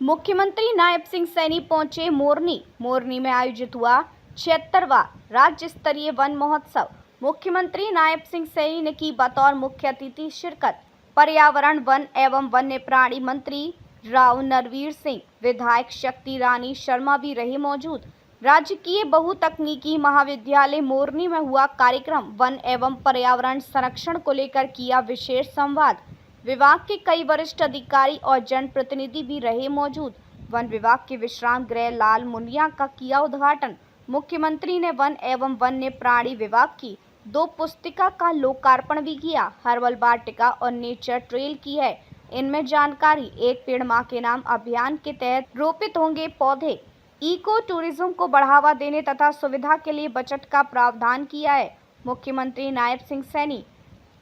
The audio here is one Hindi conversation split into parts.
मुख्यमंत्री नायब सिंह सैनी पहुंचे मोरनी में आयोजित हुआ 76वां राज्य स्तरीय वन महोत्सव। मुख्यमंत्री नायब सिंह सैनी ने की बतौर मुख्य अतिथि शिरकत। पर्यावरण, वन एवं वन्य प्राणी मंत्री राव नरवीर सिंह, विधायक शक्ति रानी शर्मा भी रहे मौजूद। राजकीय बहुतकनीकी महाविद्यालय मोरनी में हुआ कार्यक्रम। वन एवं पर्यावरण संरक्षण को लेकर किया विशेष संवाद। विभाग के कई वरिष्ठ अधिकारी और जनप्रतिनिधि भी रहे मौजूद। वन विभाग के विश्राम गृह लाल मुनिया का किया उद्घाटन। मुख्यमंत्री ने वन एवं वन्य प्राणी विभाग की 2 पुस्तिका का लोकार्पण भी किया। हर्बल वाटिका और नेचर ट्रेल की है इनमें जानकारी। एक पेड़ मां के नाम अभियान के तहत रोपित होंगे पौधे। इको टूरिज्म को बढ़ावा देने तथा सुविधा के लिए बजट का प्रावधान किया है। मुख्यमंत्री नायब सिंह सैनी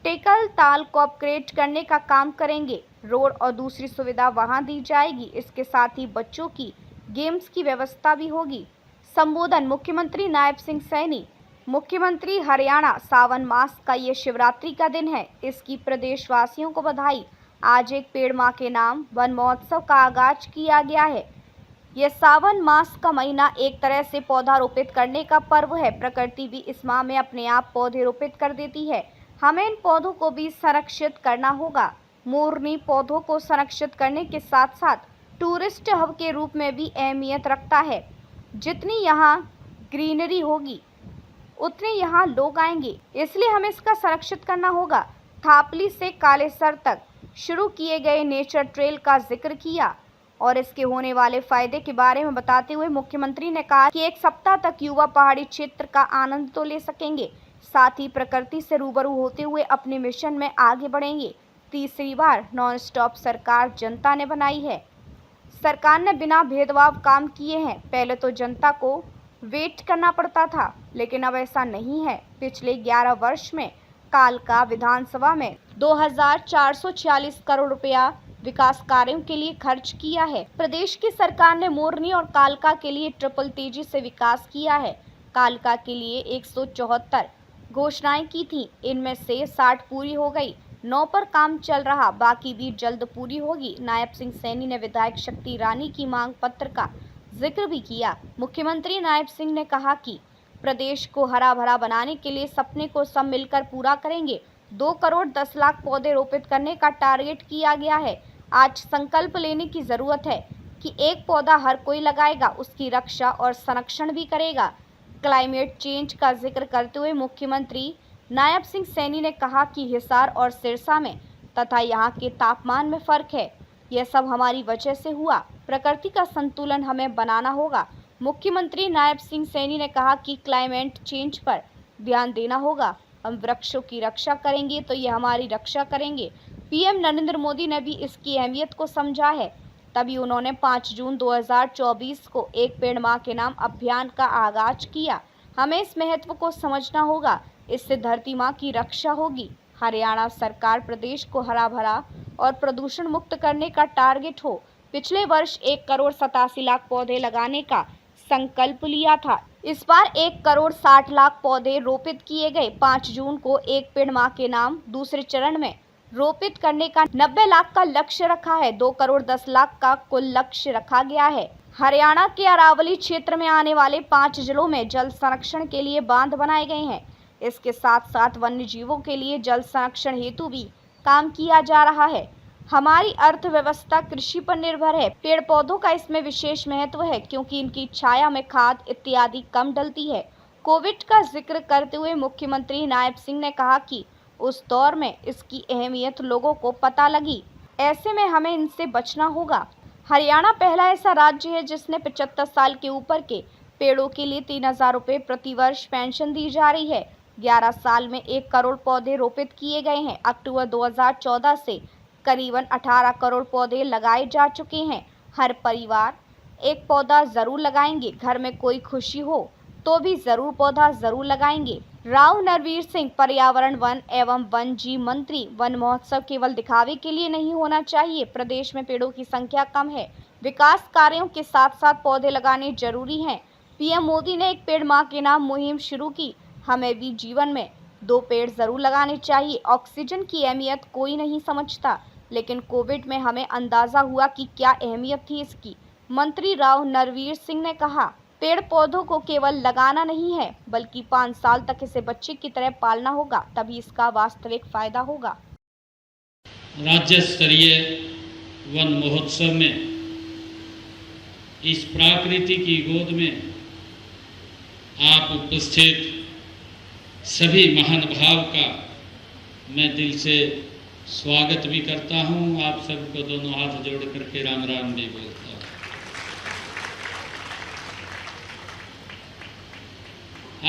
टेकल ताल को अपग्रेड करने का काम करेंगे। रोड और दूसरी सुविधा वहां दी जाएगी। इसके साथ ही बच्चों की गेम्स की व्यवस्था भी होगी। संबोधन मुख्यमंत्री नायब सिंह सैनी। मुख्यमंत्री हरियाणा। सावन मास का ये शिवरात्रि का दिन है, इसकी प्रदेशवासियों को बधाई। आज एक पेड़ मां के नाम वन महोत्सव का आगाज किया गया है। यह सावन मास का महीना एक तरह से पौधा रोपित करने का पर्व है। प्रकृति भी इस माह में अपने आप पौधे रोपित कर देती है। हमें इन पौधों को भी संरक्षित करना होगा। मोरनी पौधों को संरक्षित करने के साथ साथ टूरिस्ट हब के रूप में भी अहमियत रखता है। जितनी यहाँ ग्रीनरी होगी उतने यहाँ लोग आएंगे, इसलिए हमें इसका संरक्षित करना होगा। थापली से कालेसर तक शुरू किए गए नेचर ट्रेल का जिक्र किया और इसके होने वाले फायदे के बारे में बताते हुए मुख्यमंत्री ने कहा कि 1 सप्ताह तक युवा पहाड़ी क्षेत्र का आनंद तो ले सकेंगे, साथ ही प्रकृति से रूबरू होते हुए अपने मिशन में आगे बढ़ेंगे। तीसरी बार नॉन स्टॉप सरकार जनता ने बनाई है। सरकार ने बिना भेदभाव काम किए हैं। पहले तो जनता को वेट करना पड़ता था, लेकिन अब ऐसा नहीं है। पिछले 11 वर्ष में कालका विधानसभा में 2446 करोड़ रुपया विकास कार्यों के लिए खर्च किया है। प्रदेश की सरकार ने मोरनी और कालका के लिए ट्रिपल तेजी से विकास किया है। कालका के लिए 174 घोषणाएं की थी, इनमें से 60 पूरी हो गई, 9 पर काम चल रहा, बाकी भी जल्द पूरी होगी। नायब सिंह सैनी ने विधायक शक्ति रानी की मांग पत्र का जिक्र भी किया। मुख्यमंत्री नायब सिंह ने कहा कि प्रदेश को हरा भरा बनाने के लिए सपने को सब मिलकर पूरा करेंगे। 2 करोड़ 10 लाख पौधे रोपित करने का टारगेट किया गया है। आज संकल्प लेने की जरूरत है कि एक पौधा हर कोई लगाएगा, उसकी रक्षा और संरक्षण भी करेगा। क्लाइमेट चेंज का जिक्र करते हुए मुख्यमंत्री नायब सिंह सैनी ने कहा कि हिसार और सिरसा में तथा यहाँ के तापमान में फर्क है। यह सब हमारी वजह से हुआ। प्रकृति का संतुलन हमें बनाना होगा। मुख्यमंत्री नायब सिंह सैनी ने कहा कि क्लाइमेट चेंज पर ध्यान देना होगा। हम वृक्षों की रक्षा करेंगे तो ये हमारी रक्षा करेंगे। पीएम नरेंद्र मोदी ने भी इसकी अहमियत को समझा है, तभी उन्होंने 5 जून 2024 को एक पेड़ मां के नाम अभियान का आगाज किया। हमें इस महत्व को समझना होगा, इससे धरती मां की रक्षा होगी। हरियाणा सरकार प्रदेश को हरा भरा और प्रदूषण मुक्त करने का टारगेट हो। पिछले वर्ष 1 करोड़ 87 लाख पौधे लगाने का संकल्प लिया था। इस बार 1 करोड़ 60 लाख पौधे रोपित किए गए। 5 जून को एक पेड़ मां के नाम दूसरे चरण में रोपित करने का 90 लाख का लक्ष्य रखा है। 2 करोड़ 10 लाख का कुल लक्ष्य रखा गया है। हरियाणा के अरावली क्षेत्र में आने वाले 5 जिलों में जल संरक्षण के लिए बांध बनाए गए हैं। इसके साथ साथ वन्य जीवों के लिए जल संरक्षण हेतु भी काम किया जा रहा है। हमारी अर्थव्यवस्था कृषि पर निर्भर है। पेड़ पौधों का इसमें विशेष महत्व है, क्योंकि इनकी छाया में खाद इत्यादि कम डलती है। कोविड का जिक्र करते हुए मुख्यमंत्री नायब सिंह ने कहा कि उस दौर में इसकी अहमियत लोगों को पता लगी। ऐसे में हमें इनसे बचना होगा। हरियाणा पहला ऐसा राज्य है जिसने 75 साल के ऊपर के पेड़ों के लिए 3000 रुपये प्रति वर्ष पेंशन दी जा रही है। 11 साल में 1 करोड़ पौधे रोपित किए गए हैं। अक्टूबर 2014 से करीबन 18 करोड़ पौधे लगाए जा चुके हैं। हर परिवार एक पौधा जरूर लगाएंगे। घर में कोई खुशी हो तो भी जरूर पौधा जरूर लगाएंगे। राव नरवीर सिंह, पर्यावरण, वन एवं वन्यजीव मंत्री। वन महोत्सव केवल दिखावे के लिए नहीं होना चाहिए। प्रदेश में पेड़ों की संख्या कम है, विकास कार्यों के साथ साथ पौधे लगाने जरूरी हैं। पीएम मोदी ने एक पेड़ मां के नाम मुहिम शुरू की। हमें भी जीवन में 2 पेड़ जरूर लगाने चाहिए। ऑक्सीजन की अहमियत कोई नहीं समझता, लेकिन कोविड में हमें अंदाजा हुआ कि क्या अहमियत थी इसकी। मंत्री राव नरवीर सिंह ने कहा, पेड़ पौधों को केवल लगाना नहीं है बल्कि 5 साल तक इसे बच्चे की तरह पालना होगा, तभी इसका वास्तविक फायदा होगा। राज्य स्तरीय वन महोत्सव में इस प्रकृति की गोद में आप उपस्थित सभी महानुभाव का मैं दिल से स्वागत भी करता हूं। आप सबको दोनों हाथ जोड़ करके राम राम भी बोलता हूं।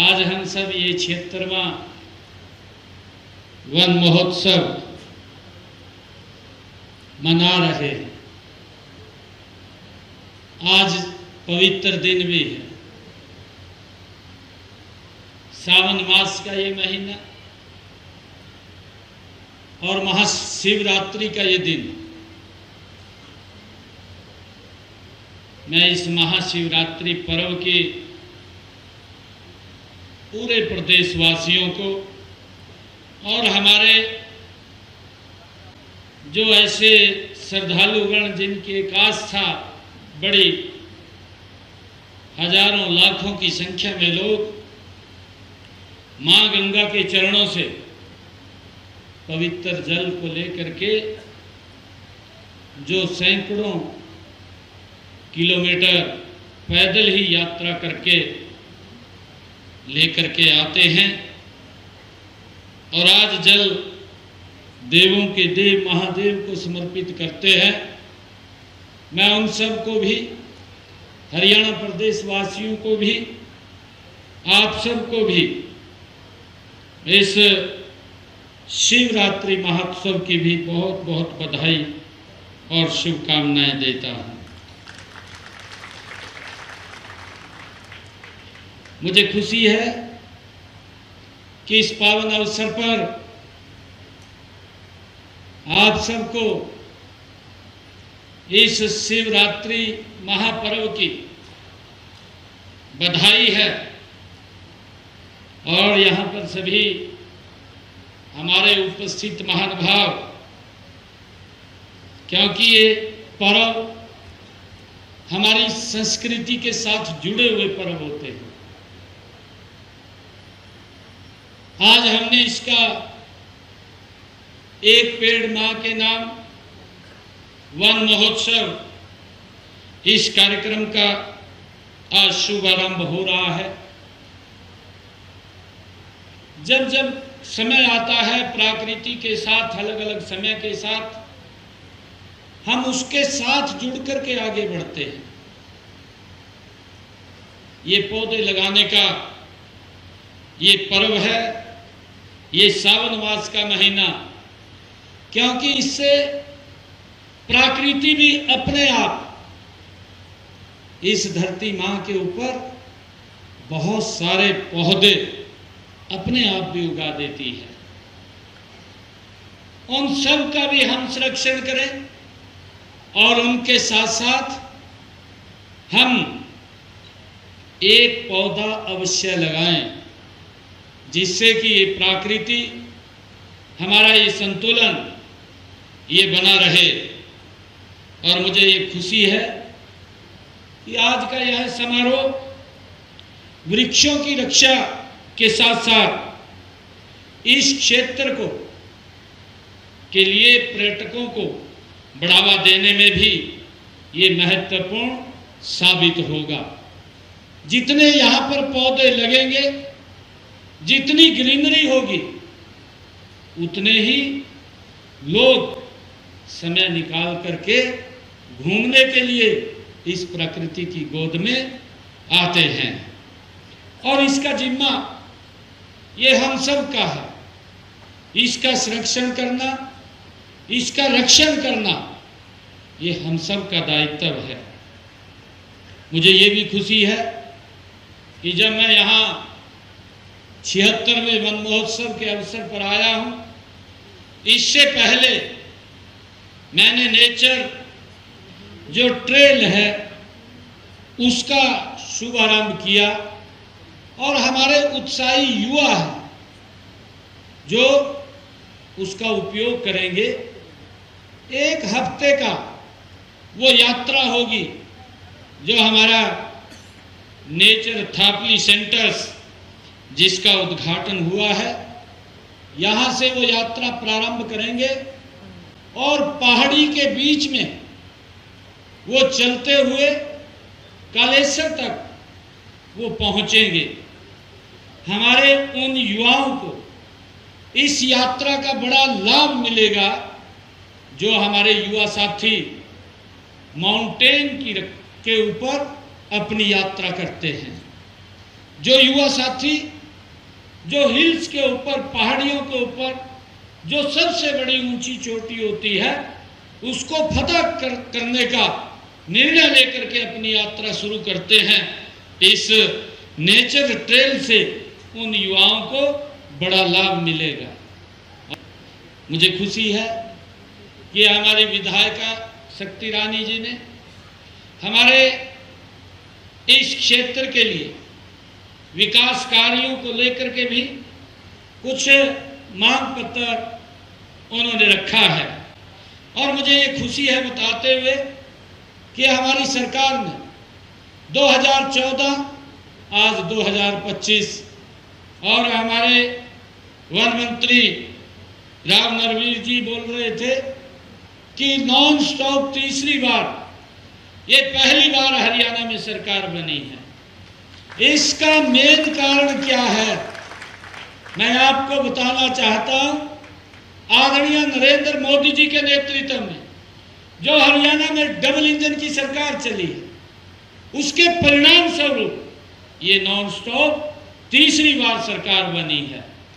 आज हम सब ये 76वां वन महोत्सव मना रहे हैं। आज पवित्र दिन भी है, सावन मास का ये महीना और महाशिवरात्रि का ये दिन। मैं इस महाशिवरात्रि पर्व की पूरे प्रदेशवासियों को और हमारे जो ऐसे श्रद्धालुगण जिनकी एक आस्था बड़ी हजारों लाखों की संख्या में लोग मां गंगा के चरणों से पवित्र जल को लेकर के जो सैकड़ों किलोमीटर पैदल ही यात्रा करके लेकर के आते हैं और आज जल देवों के देव महादेव को समर्पित करते हैं। मैं उन सब को भी, हरियाणा प्रदेश वासियों को भी, आप सबको भी इस शिवरात्रि महोत्सव की भी बहुत बहुत बधाई और शुभकामनाएं देता हूं। मुझे खुशी है कि इस पावन अवसर पर आप सबको इस शिवरात्रि महापर्व की बधाई है और यहाँ पर सभी हमारे उपस्थित महानुभाव, क्योंकि ये पर्व हमारी संस्कृति के साथ जुड़े हुए पर्व होते हैं। आज हमने इसका एक पेड़ मां के नाम वन महोत्सव, इस कार्यक्रम का आज शुभारंभ हो रहा है। जब जब समय आता है प्रकृति के साथ, अलग अलग समय के साथ हम उसके साथ जुड़ करके आगे बढ़ते हैं। ये पौधे लगाने का ये पर्व है, ये सावन मास का महीना, क्योंकि इससे प्रकृति भी अपने आप इस धरती मां के ऊपर बहुत सारे पौधे अपने आप भी उगा देती है। उन सब का भी हम संरक्षण करें और उनके साथ साथ हम एक पौधा अवश्य लगाएं, जिससे कि ये प्रकृति, हमारा ये संतुलन ये बना रहे। और मुझे ये खुशी है कि आज का यह समारोह वृक्षों की रक्षा के साथ साथ इस क्षेत्र को के लिए पर्यटकों को बढ़ावा देने में भी ये महत्वपूर्ण साबित होगा। जितने यहाँ पर पौधे लगेंगे, जितनी ग्रीनरी होगी, उतने ही लोग समय निकाल करके घूमने के लिए इस प्रकृति की गोद में आते हैं। और इसका जिम्मा ये हम सब का है। इसका संरक्षण करना, इसका रक्षण करना, ये हम सब का दायित्व है। मुझे ये भी खुशी है कि जब मैं यहाँ 76वें वन महोत्सव के अवसर पर आया हूँ, इससे पहले मैंने नेचर जो ट्रेल है उसका शुभारंभ किया और हमारे उत्साही युवा हैं जो उसका उपयोग करेंगे 1 हफ्ते का वो यात्रा होगी जो हमारा नेचर थापली सेंटर्स जिसका उद्घाटन हुआ है, यहाँ से वो यात्रा प्रारंभ करेंगे और पहाड़ी के बीच में वो चलते हुए कालेश्वर तक वो पहुँचेंगे। हमारे उन युवाओं को इस यात्रा का बड़ा लाभ मिलेगा जो हमारे युवा साथी माउंटेन के ऊपर अपनी यात्रा करते हैं, जो युवा साथी जो हिल्स के ऊपर, पहाड़ियों के ऊपर जो सबसे बड़ी ऊंची चोटी होती है उसको फतह करने का निर्णय लेकर के अपनी यात्रा शुरू करते हैं। इस नेचर ट्रेल से उन युवाओं को बड़ा लाभ मिलेगा। मुझे खुशी है कि हमारी विधायिका शक्ति रानी जी ने हमारे इस क्षेत्र के लिए विकास कार्यों को लेकर के भी कुछ मांग पत्र उन्होंने रखा है और मुझे ये खुशी है बताते हुए कि हमारी सरकार ने 2014 आज 2025 और हमारे वन मंत्री राव नरवीर जी बोल रहे थे कि नॉन स्टॉप तीसरी बार, ये पहली बार हरियाणा में सरकार बनी है। इसका मेन कारण क्या है मैं आपको बताना चाहता हूं। आदरणीय नरेंद्र मोदी जी के नेतृत्व में जो हरियाणा में डबल इंजन की सरकार चली है, उसके परिणाम स्वरूप ये नॉन स्टॉप तीसरी बार सरकार बनी है।